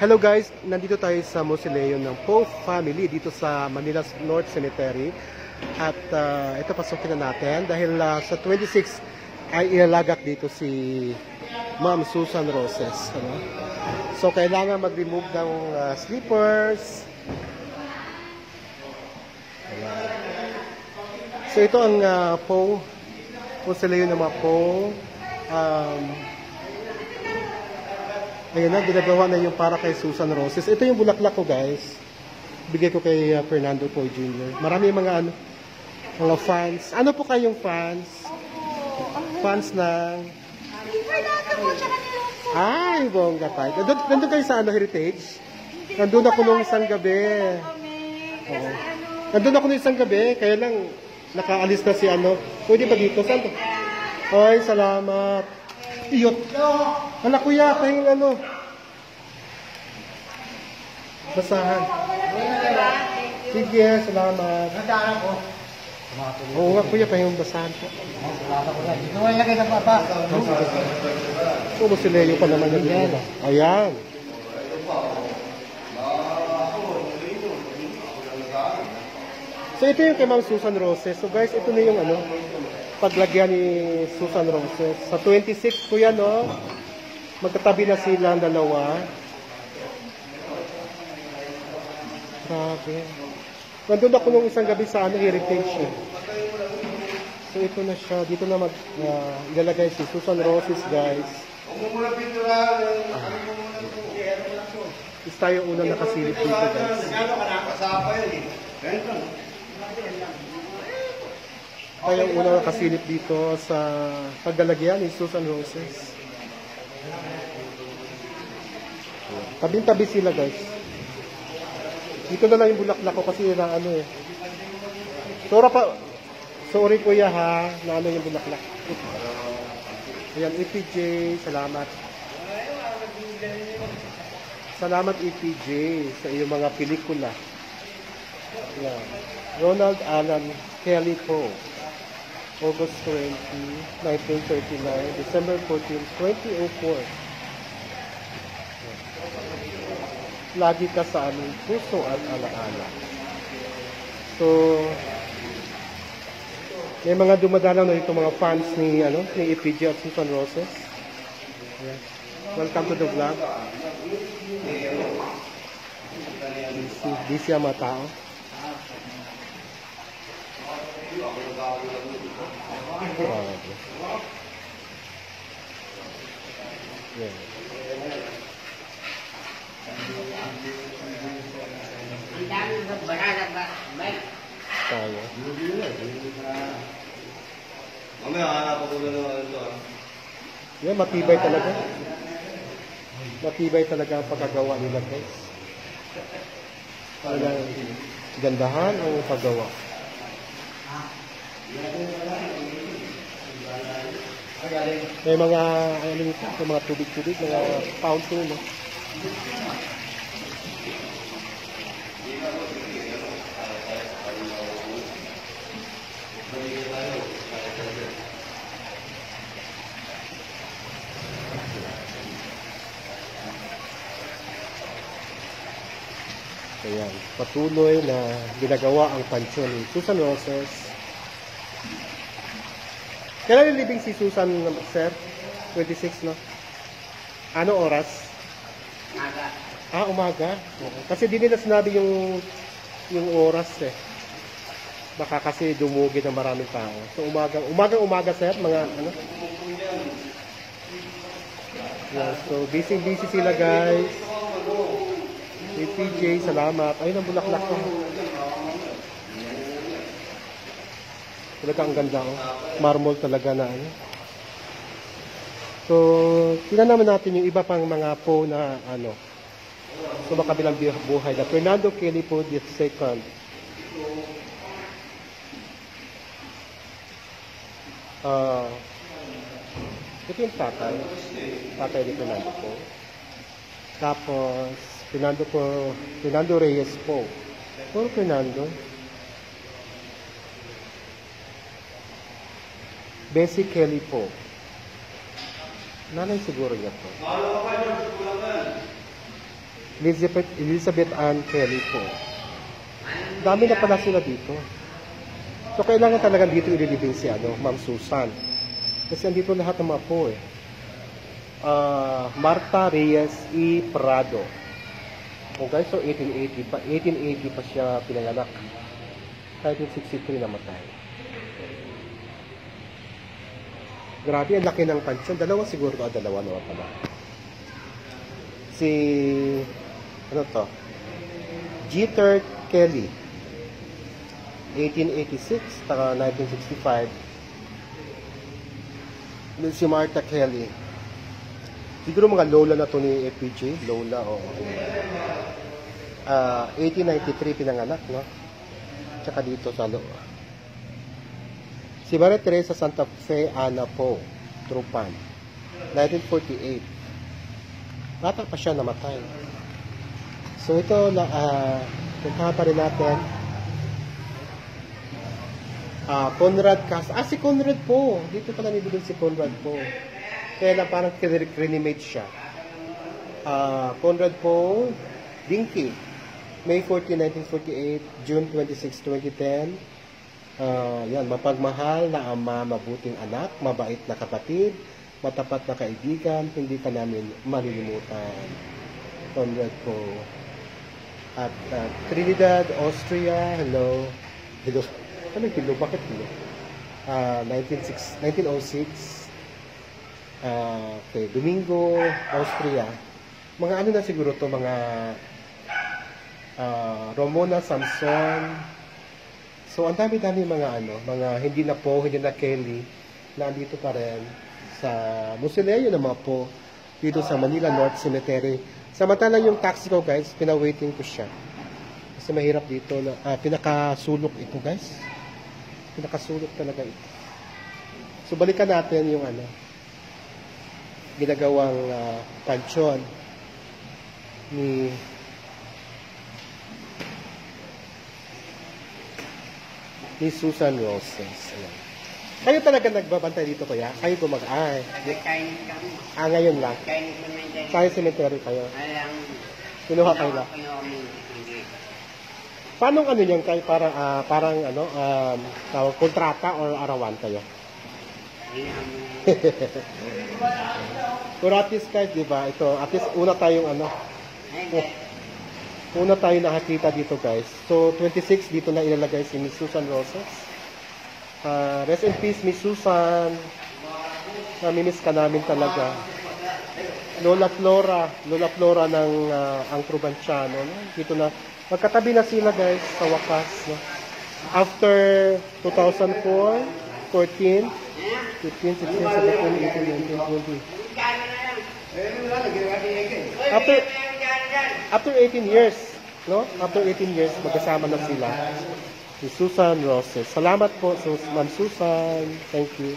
Hello guys, nandito tayo sa mausoleum ng Poe family dito sa Manila's North Cemetery. At ito pasokin na natin dahil sa 26 ay ilalagak dito si Ma'am Susan Roses. Ano? So kailangan mag-remove ng slippers. Ayan. So ito ang Poe, mausoleum ng mga Poe. Ayan na, ginagawa na yung para kay Susan Roses. Ito yung bulaklak ko, guys. Bigay ko kay Fernando Poe Jr. Marami yung mga fans. Ano po kayong fans? Fans ng... Ay, bongga tayo. Nandun kayo sa Heritage? Nandun ako nung isang gabi. Oo. Nandun ako nung isang gabi, kaya lang nakaalis na si Pwede ba dito? Saan to? Ay, salamat. Iyot. Wala kuya, kayong basahan. Sige, salamat. Nadaan ko. Oo nga kuya, kayong basahan po. Salamat ko na. Dito ay lagay ng papa. So, mausoleum pa naman yung Ayan. So, ito yung kay Ma'am Susan Roses. So, guys, ito na yung paglagyan ni Susan Roses. Sa 26 ko yan, no? Magkatabi na silang dalawa. Grabe. Nandun ako nung isang gabi sa Heritage. So ito na siya. Dito na ilalagay si Susan Roses, guys. Is tayo unang nakasilip dito, guys. Tayo unang nakasilip dito sa paglalagyan ni Susan Roses. Tabing-tabi sila, guys. Dito na lang yung bulaklak ko kasi na Sorry kuya ha, na yung bulaklak. Ayan, EPJ, salamat. Salamat EPJ sa iyong mga pelikula. Ayan. Ronald Alan Kelly Poe. August 20, 1939, December 14, 2004. Lagi ka sa aming puso at alaala. So, may mga dumadalaw na dito mga fans ni EPJ at Susan Roses. Ayan. Welcome to the vlog. Busy ang mga tao. Yeah. Tayo. Yan, matibay talaga. Matibay talaga ang pagkagawa nila, guys. Talagang gandahan ang paggawa. May mga tubig-tubig, mga fountain, no? Ayan, patuloy na ginagawa ang pansyon ni Susan Roses. Kailan living si Susan, sir? 26, no? Ano oras? Umaga. Umaga? Kasi di nila sinabi yung oras eh. Baka kasi dumugi ng maraming tao. So umaga, sir, mga Yeah, so busy sila, guys. PJ, salamat. Ayun ang bulaklak ko. Talaga ang ganda, oh. Marmol talaga na So, tingnan naman natin yung iba pang mga Poe na so makabilang buhay na Fernando Kelly Poe II. Ito yung tatay ni Fernando Poe. Tapos Fernando Reyes Poe. Puro Fernando. Bessie Kelly Poe. Nanay siguro niya po. Elizabeth Ann Kelly po. Dami na pala sila dito. So, kailangan talaga dito ililibing si Ma'am Susan. Kasi andito lahat ng mga po eh. Marta Reyes E. Prado. Okay, so 1880 pa siya pinanganak. 1963 namatay. Grabe, ang laki ng pansyon. Dalawa siguro, dalawa naman pala. Si, ano to? Jeter Kelly. 1886, taka 1965. Si Martha Kelly. Siguro mga lola na to ni FPJ. Lola, o. 1893 pinanganak, no? Tsaka dito sa loob. Si Maria Teresa Santa Fe Ana po, Trupan. 1948. Bata pa siya namatay. So ito, puntahan pa rin natin. Conrad Cas. Si Conrad po. Dito pala nibigyan si Conrad po. Kaya lang parang reanimate siya. Conrad po, Dinky. May 14, 1948, June 26, 2010. Yan, mapagmahal na ama, mabuting anak, mabait na kapatid, matapat na kaibigan, hindi ka namin malilimutan. Conrad po. At Trinidad, Austria, hello. Hello. Ano yung hello? Bakit hello? 1906. Okay, Domingo, Austria. Mga ano na siguro to, mga Romona Samson. So, ang dami-dami mga mga hindi na po, hindi na Kelly, na andito pa rin sa Mausoleo ng mga po, dito sa Manila North Cemetery. Samantalang yung taxi ko, guys, pinawaiting ko siya. Kasi mahirap dito na, pinakasulok ito, guys. Pinakasulok talaga ito. So, balikan natin yung ginagawang pansyon ni Susan Roses. Ayan. Kayo talaga nagbabantay dito kaya? Kayo Nagkainin kami. ngayon lang. Kainin kami dyan. Sa cemetery kayo. Alang, Kinuha kayo lang. Paano niyan kayo? Parang tawag, kontrata or arawan kayo? Pero at least kahit, di ba, ito, at least una tayong una tayo nakakita dito, guys. So, 26, dito na ilalagay si Miss Susan Roses. Rest in peace, Miss Susan. Namimiss ka namin talaga. Lola Flora ng ang Provinciano. No? Dito na, magkatabi na sila, guys, sa wakas. No? After 2004, 14, 15, 16, 17, 18, 19, 20. After 18 years, no? After 18 years, magkasama na sila. Si Susan Roses. Salamat po, Ma'am Susan. Thank you.